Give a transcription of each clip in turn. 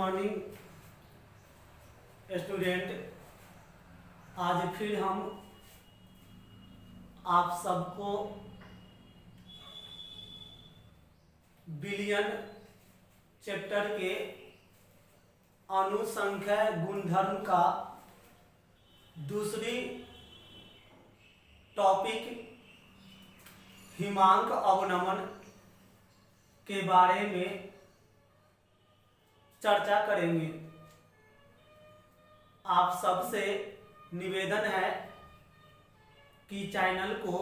Morning student. आज फिर हम आप सबको बिलियन चैप्टर के अनुसंख्या गुणधर्म का दूसरी टॉपिक हिमांक अवनमन के बारे में चर्चा करेंगे। आप सबसे निवेदन है कि चैनल को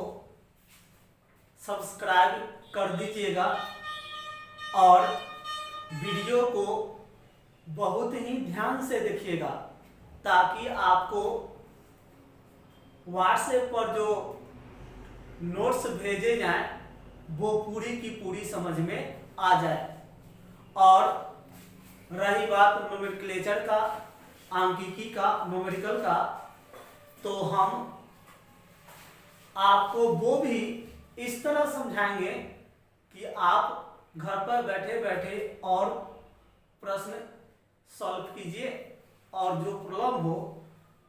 सब्सक्राइब कर दीजिएगा और वीडियो को बहुत ही ध्यान से देखिएगा ताकि आपको व्हाट्सएप पर जो नोट्स भेजे जाएं वो पूरी की पूरी समझ में आ जाए। और रही बात नोमेनक्लेचर का, आंकिकी का, न्यूमेरिकल का, तो हम आपको वो भी इस तरह समझाएंगे कि आप घर पर बैठे बैठे और प्रश्न सॉल्व कीजिए और जो प्रॉब्लम हो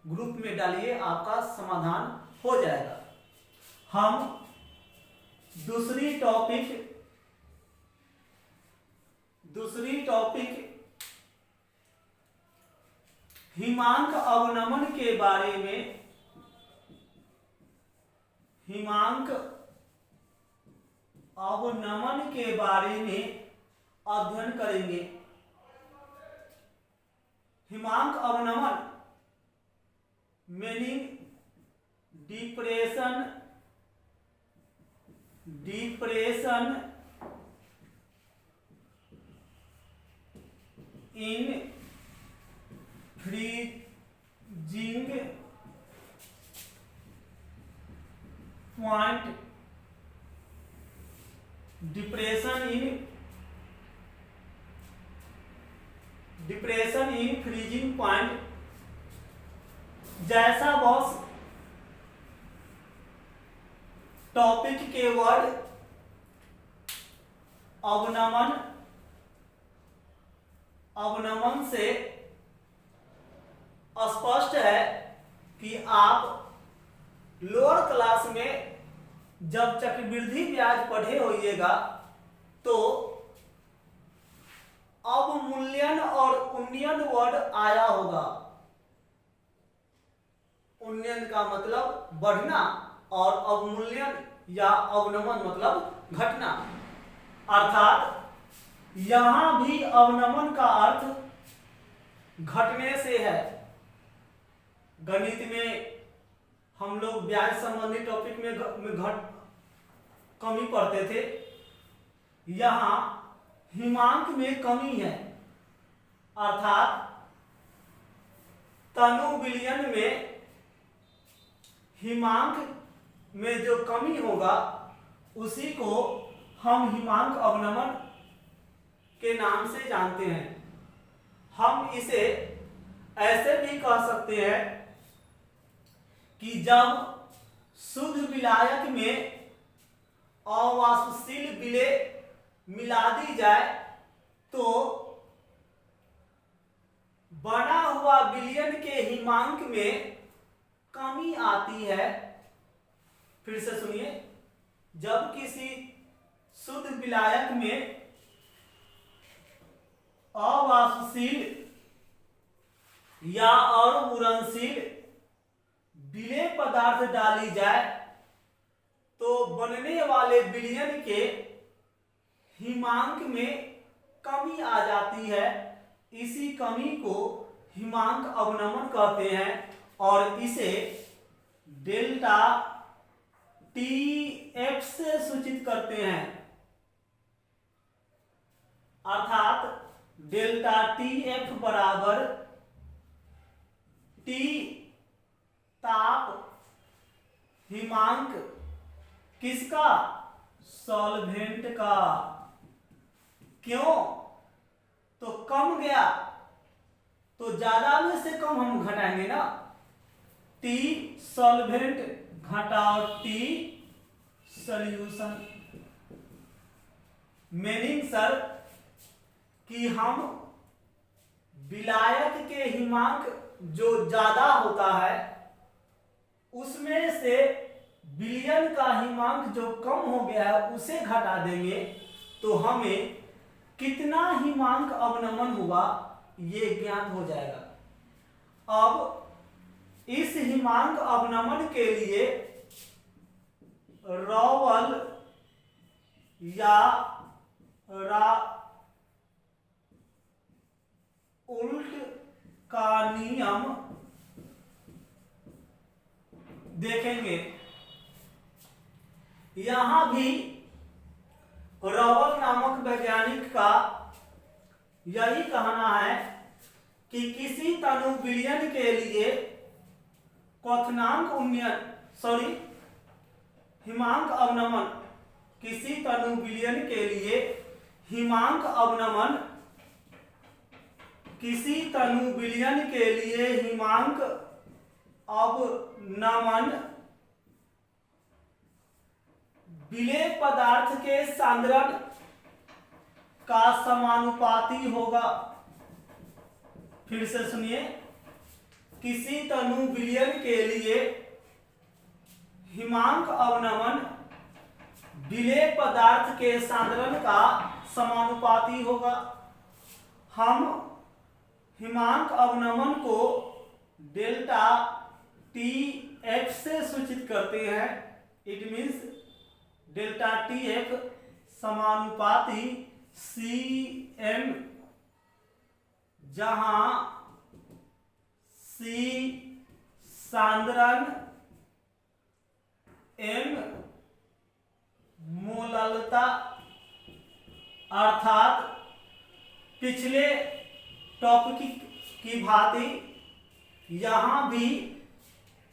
ग्रुप में डालिए, आपका समाधान हो जाएगा। हम दूसरी टॉपिक हिमांक अवनमन के बारे में अध्ययन करेंगे। हिमांक अवनमन meaning depression in freezing point, depression in freezing point. जैसा बॉस टॉपिक के वर्ड अवनमन से स्पष्ट है कि आप लोअर क्लास में जब चक्रवृद्धि ब्याज पढ़े होइएगा तो अवमूल्यन और उन्नयन वर्ड आया होगा। उन्नयन का मतलब बढ़ना और अवमूल्यन या अवनमन मतलब घटना। अर्थात यहां भी अवनमन का अर्थ घटने से है। गणित में हम लोग ब्याज संबंधी टॉपिक में कमी पढ़ते थे। यहां हिमांक में कमी है, अर्थात तनु विलयन में हिमांक में जो कमी होगा उसी को हम हिमांक अवनमन के नाम से जानते हैं। हम इसे ऐसे भी कह सकते हैं कि जब शुद्ध विलायक में अवाष्पशील विलेय मिला दी जाए तो बना हुआ विलयन के हिमांक में कमी आती है। फिर से सुनिए, जब किसी शुद्ध विलायक में अवाष्पशील या अवमूरणशील विलेय पदार्थ डाली जाए तो बनने वाले विलयन के हिमांक में कमी आ जाती है। इसी कमी को हिमांक अवनमन कहते हैं और इसे डेल्टा टीएफ से सूचित करते हैं। अर्थात डेल्टा टीएफ बराबर टी ताप हिमांक किसका? सॉल्वेंट का। क्यों? तो कम गया तो ज्यादा में से कम हम घटाएंगे ना। टी सॉल्वेंट घटाओ टी सॉल्यूशन। मीनिंग सर कि हम विलायक के हिमांक जो ज्यादा होता है उसमें से विलयन का हिमांक जो कम हो गया है उसे घटा देंगे तो हमें कितना हिमांक अवनमन हुआ ये ज्ञात हो जाएगा। अब इस हिमांक अवनमन के लिए रॉवल या उल्ट का नियम देखेंगे। यहां भी रॉवल नामक वैज्ञानिक का यही कहना है कि किसी तनु विलयन के लिए क्वथनांक उन्नयन हिमांक अवनमन, किसी तनु विलयन के लिए हिमांक अवनमन, किसी तनु विलयन के लिए हिमांक अवनमन विलेय पदार्थ के सांद्रण का समानुपाती होगा। फिर से सुनिए, किसी तनु विलयन के लिए हिमांक अवनमन विलेय पदार्थ के सांद्रण का समानुपाती होगा। हम हिमांक अवनमन को डेल्टा टी एफ से सूचित करते हैं। It means delta T F समानुपाती सी एम, जहां सी सांद्रण, एम मोललता, अर्थात पिछले टॉपिक की भांति यहां भी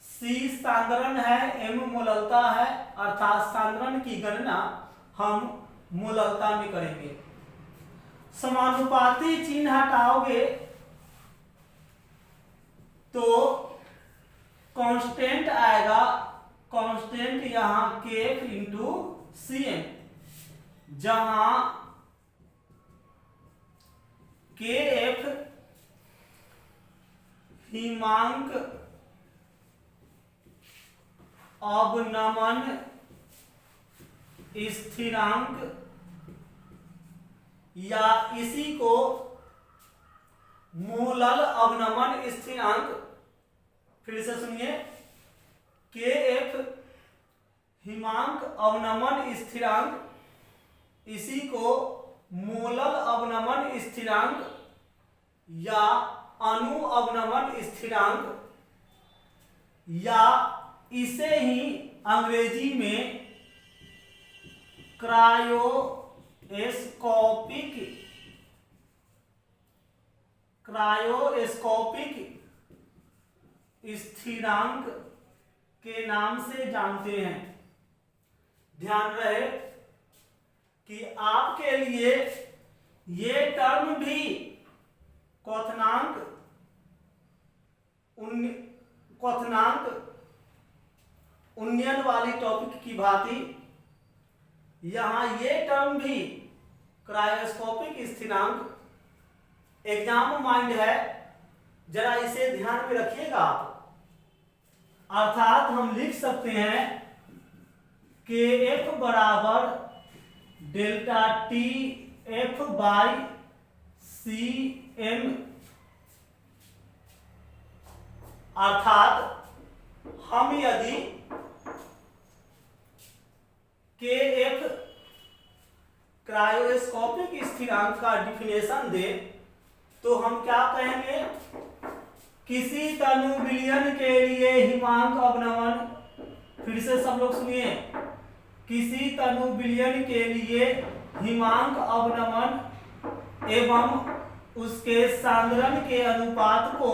सी सांद्रण है, एम मोललता है, अर्थात सांद्रण की गणना हम मोललता में करेंगे। समानुपाती चिन्ह हटाओगे तो कांस्टेंट आएगा, कांस्टेंट यहां kf इंटू cm, जहां kf हिमांक अवनमन स्थिरांक या इसी को मोलल अवनमन स्थिरांक, फिर से सुनिए, kf हिमांक अवनमन स्थिरांक, इसी को मोलल अवनमन स्थिरांक या अणु अवनमन स्थिरांक, या इसे ही अंग्रेजी में क्रायोस्कोपिक स्थिरांक के नाम से जानते हैं। ध्यान रहे कि आपके लिए ये टर्म भी क्वथनांक उन्नयन वाली टॉपिक की भांति यहां ये टर्म भी क्रायोस्कोपिक स्थिरांक एग्जाम माइंड है, जरा इसे ध्यान में रखिएगा आप। अर्थात हम लिख सकते हैं कि F बराबर delta T F by C M, अर्थात हम यदि kf क्रायोस्कोपिक स्थिरांक का डिफिनेशन दे तो हम क्या कहेंगे, किसी तनु विलयन के लिए हिमांक अवनमन, फिर से सब लोग सुनिए, किसी तनु विलयन के लिए हिमांक अवनमन एवं उसके सांद्रण के अनुपात को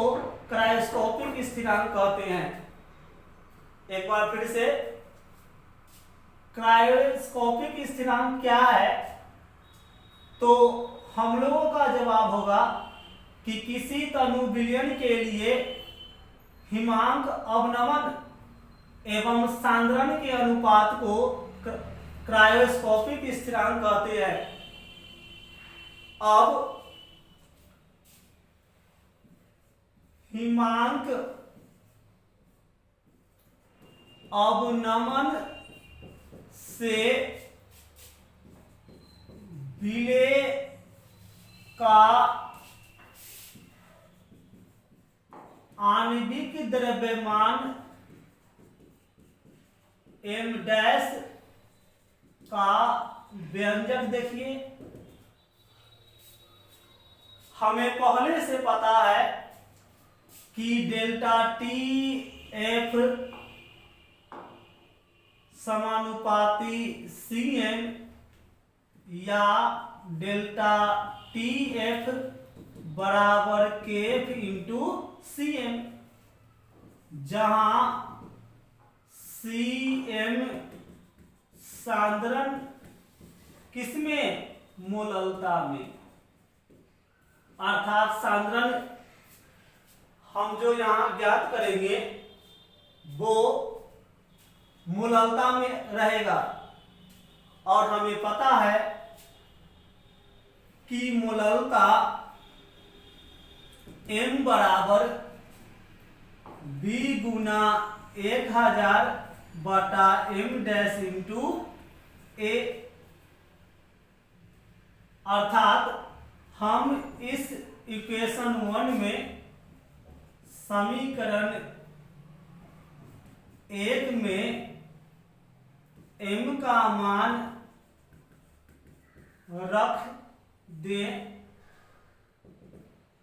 क्रायोस्कोपिक स्थिरांक कहते हैं। एक बार फिर से, क्रायोस्कोपिक स्थिरांक क्या है, तो हम लोगों का जवाब होगा कि किसी तनु विलयन के लिए हिमांक अवनमन एवं सांद्रण के अनुपात को क्रायोस्कोपिक स्थिरांक कहते हैं। अब हिमांक अवनमन से विलेय का आणविक द्रव्यमान m डैश का व्यंजक देखिए। हमें पहले से पता है कि डेल्टा टी एफ समानुपाती Cm या डेल्टा टी एफ बराबर KF इंटू Cm, जहां Cm सांद्रण किसमें, मोललता में, अर्थात सांद्रण हम जो यहां ज्ञात करेंगे वो मोललता में रहेगा। और हमें पता है कि मोललता m बराबर b गुना 1000 बटा m डैश इंटू a, अर्थात हम इस इक्वेशन 1 में समीकरण 1 में m का मान रख दें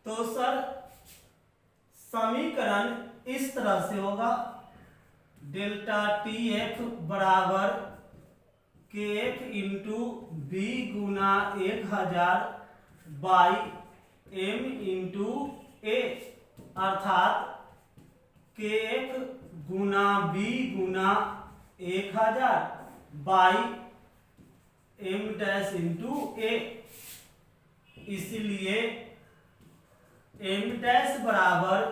तो सर समीकरण इस तरह से होगा, डेल्टा टी एफ बराबर के एफ इंटू बी गुना 1000 बाई एम इंटू ए, अर्थात के एफ गुना बी गुना 1000 by M dash into A. इसलिए एम डैश बराबर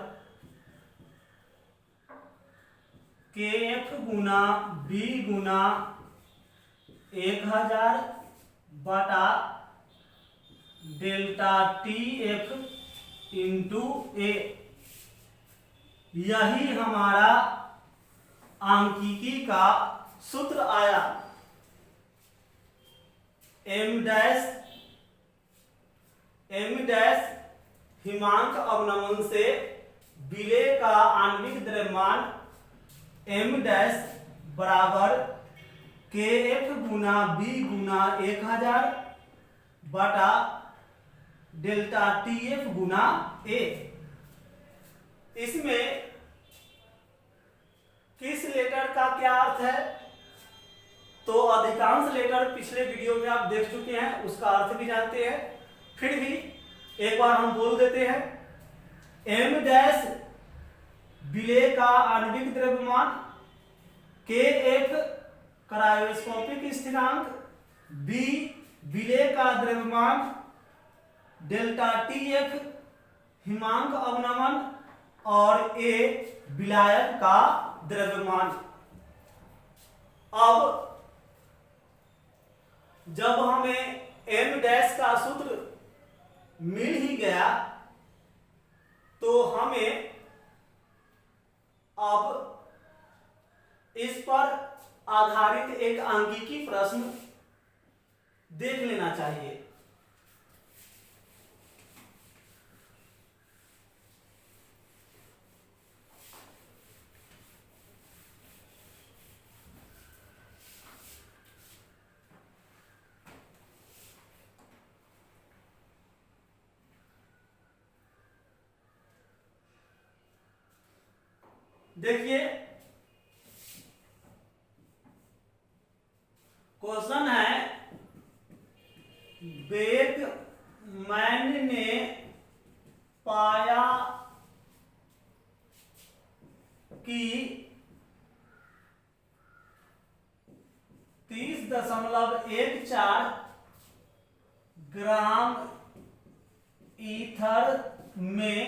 के एफ गुना बी गुना 1000 बटा डेल्टा टी एफ इंटू ए। यही हमारा आंकिकी का सूत्र आया। एम डैश हिमांक अवनमन से विलेय का आणविक द्रव्यमान m डैश बराबर के एफ गुना बी गुना 1000 बटा डेल्टा टी एफ गुना ए। इसमें किस लेटर का क्या अर्थ है, तो अधिकांश लेटर पिछले वीडियो में आप देख चुके हैं, उसका अर्थ भी जानते हैं, फिर भी एक बार हम बोल देते हैं। m डैश विलेय का आणविक द्रव्यमान, के एफ क्रायोस्कोपिक स्थिरांक, बी विलेय का द्रव्यमान, डेल्टा टी एफ हिमांक अवनमन और ए विलायक का द्रव्यमान। अब जब हमें m डैश का सूत्र मिल ही गया तो हमें अब इस पर आधारित एक आंकिकी प्रश्न देख लेना चाहिए। देखिए क्वेश्चन है, बेकमैन ने पाया कि 30.14 ग्राम ईथर में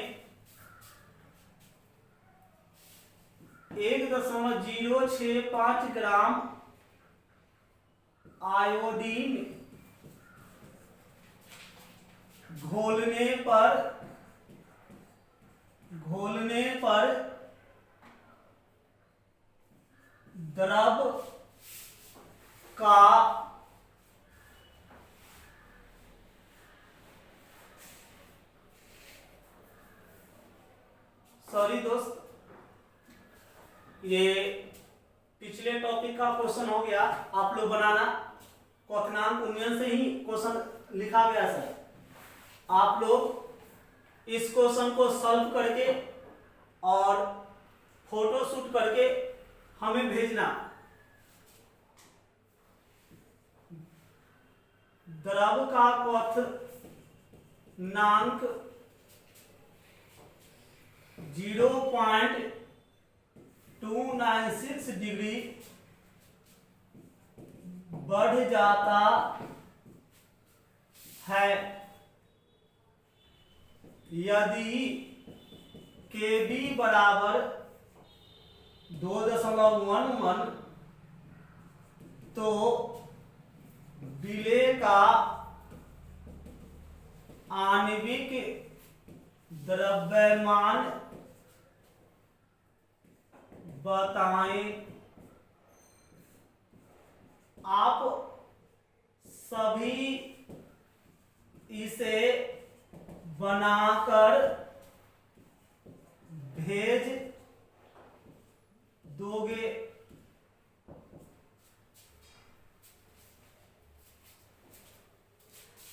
1.065 ग्राम आयोडीन घोलने पर द्रव का सॉरी दोस्त, ये पिछले टॉपिक का क्वेश्चन हो गया, आप लोग बनाना। क्वथनांक उन्नयन से ही क्वेश्चन लिखा गया सर। आप लोग इस क्वेश्चन को सॉल्व करके और फोटो शूट करके हमें भेजना। द्रव का क्वथनांक 0.296 डिग्री बढ़ जाता है यदि Kb बराबर 2.11 तो विलेय का आणविक द्रव्यमान बताएं। आप सभी इसे बनाकर भेज दोगे।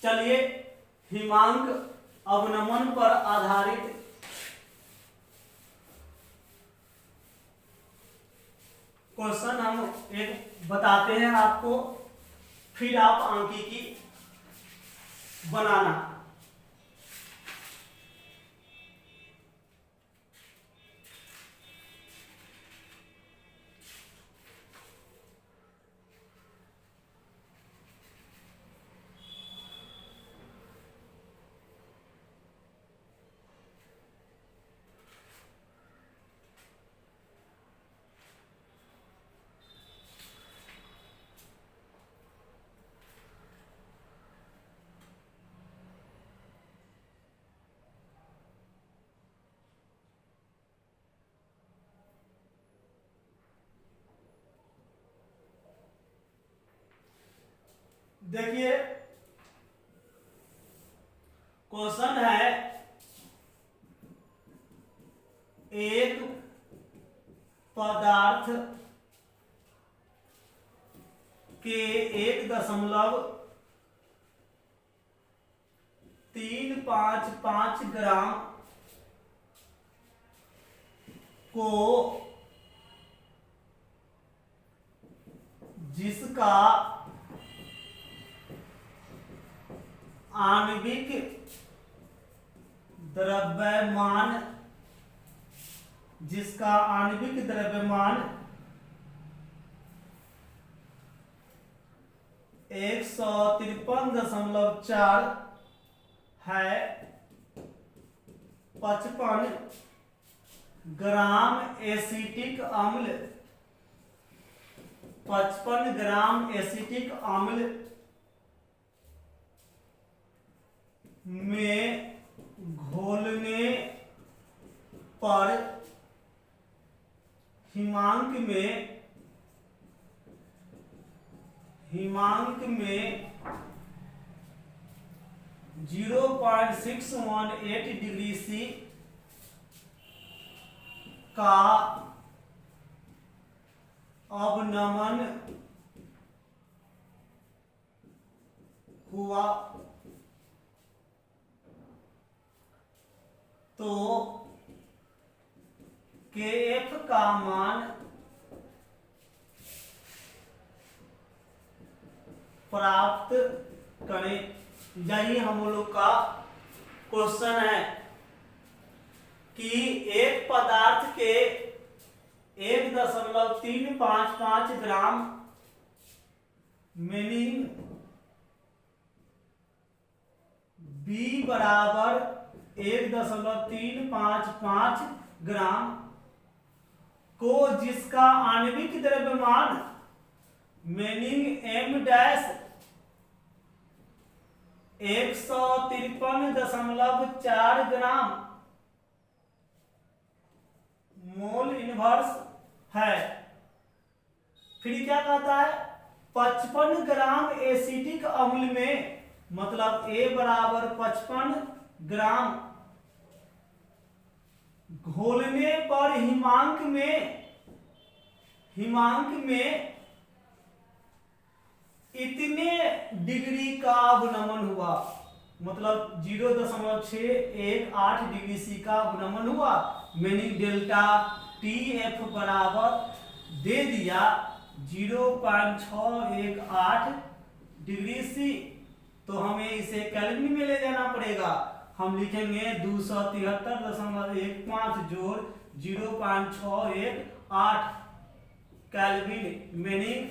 चलिए हिमांक अवनमन पर आधारित क्वेश्चन हम एक बताते हैं आपको, फिर आप सांख्यिकी बनाना। देखिए क्वेश्चन है, एक पदार्थ के 1.355 ग्राम को जिसका आणविक द्रव्यमान 153.4 है, 55 ग्राम एसिटिक अम्ल 55 ग्राम एसिटिक अम्ल में घोलने पर हिमांक में 0.618 डिग्री C का अवनमन हुआ तो Kf का मान प्राप्त करें। यही हम लोग का क्वेश्चन है कि एक पदार्थ के 1.355 ग्राम मीनिंग B बराबर 1.355 ग्राम को जिसका आणविक द्रव्यमान मीनिंग M डैश 153.4 ग्राम मोल इनवर्स है। फिर क्या कहता है, 55 ग्राम एसिटिक अम्ल में, मतलब A बराबर 55 ग्राम घोलने पर हिमांक में इतने डिग्री का अवनमन हुआ, मतलब 0.618 डिग्री सी का अवनमन हुआ। मैंने डेल्टा टी एफ बराबर दे दिया 0.618 डिग्री सी। तो हमें इसे केल्विन में ले जाना पड़ेगा। हम लिखेंगे 273.15 जोड़ 0.618 केल्विन, मीनिंग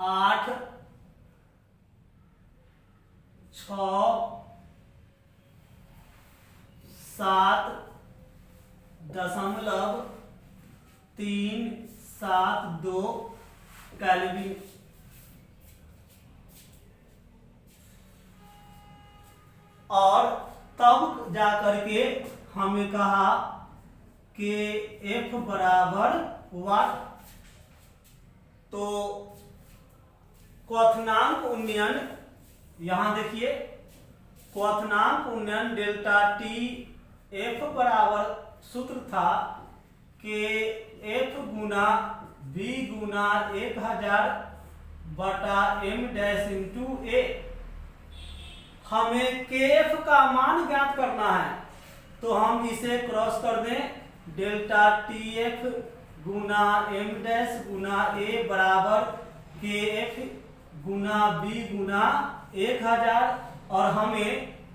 8 6 7.372 केल्विन। और तब जाकर के हमें कहा कि F बराबर वाट। तो क्वथनांक उन्नयन, यहां देखिए क्वथनांक उन्नयन डेल्टा टी एफ बराबर सूत्र था कि F गुना V गुना 1000 बटा M डैश इंटू A। हमें KF का मान ज्ञात करना है, तो हम इसे क्रॉस कर दें, delta TF Guna M dash Guna A बराबर KF गुना B गुना 1000। और हमें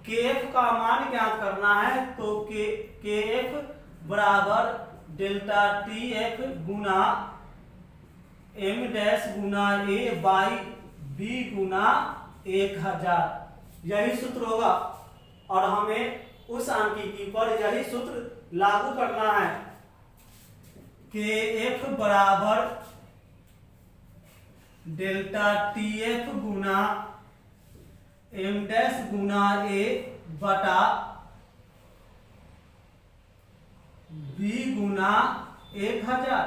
KF का मान ज्ञात करना है, तो KF बराबर delta TF Guna M dash Guna A by B गुना 1000, यही सूत्र होगा। और हमें उस सांख्यिकी पर यही सूत्र लागू करना है कि F बराबर delta TF Guna M dash Guna A बटा B गुना 1000।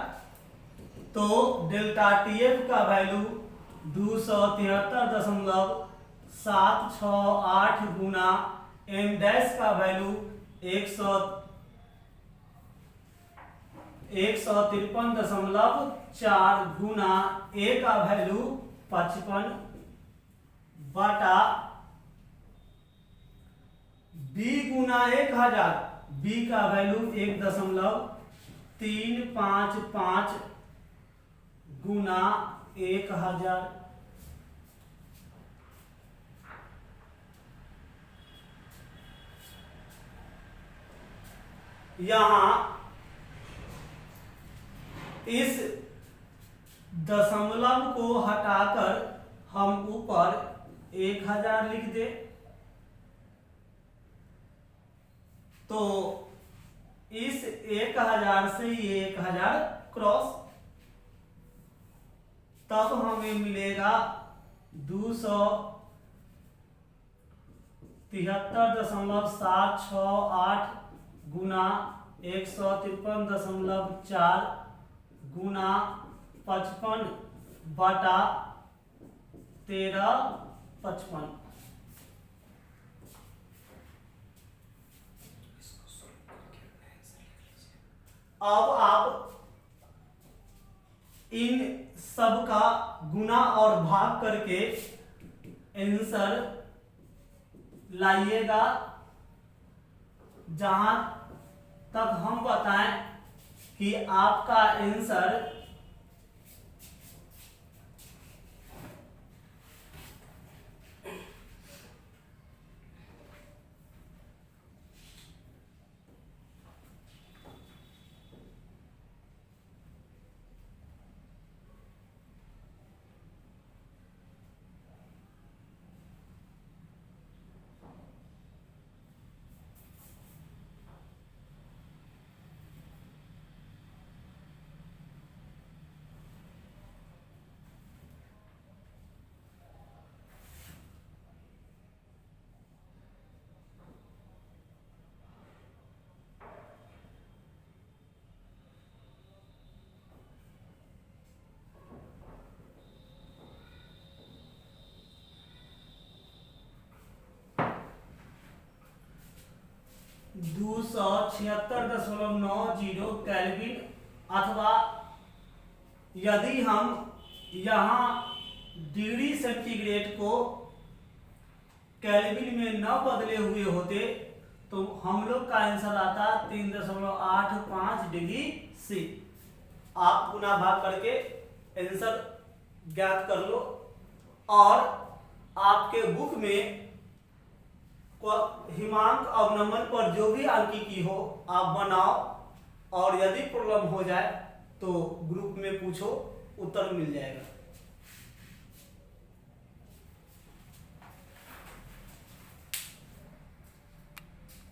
तो डेल्टा TF का वैल्यू 273.768 गुना M डैश का वैल्यू 153.4 गुना A का वैल्यू 55 बटा B गुना 1000, B का वैल्यू 1.355 गुना 1000। यहां इस दशमलव को हटाकर हम ऊपर 1000 लिख दे, तो इस 1000 से ये 1000 क्रॉस, तब हमें मिलेगा 273.768 गुना 153.4 गुना 55 बटा 1355। अब आप इन सब का गुना और भाग करके आंसर लाइएगा, जहां तक हम बताएं कि आपका आंसर 276.90 केल्विन, अथवा यदि हम यहाँ डिग्री सेंटीग्रेड को केल्विन में न बदले हुए होते तो हम लोग का आंसर आता 3.85 डिग्री सी। आप गुना भाग करके आंसर ज्ञात कर लो, और आपके बुक में हिमांक अवनमन पर जो भी अंकिकी हो आप बनाओ, और यदि प्रॉब्लम हो जाए तो ग्रुप में पूछो, उत्तर मिल जाएगा।